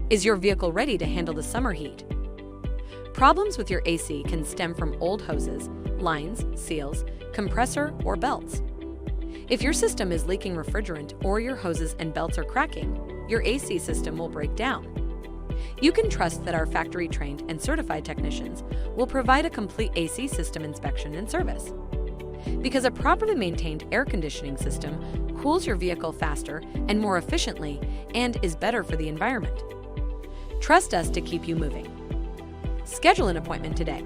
Is your vehicle ready to handle the summer heat? Problems with your AC can stem from old hoses, lines, seals, compressor, or belts. If your system is leaking refrigerant or your hoses and belts are cracking, your AC system will break down. You can trust that our factory-trained and certified technicians will provide a complete AC system inspection and service. Because a properly maintained air conditioning system cools your vehicle faster and more efficiently and is better for the environment. Trust us to keep you moving. Schedule an appointment today.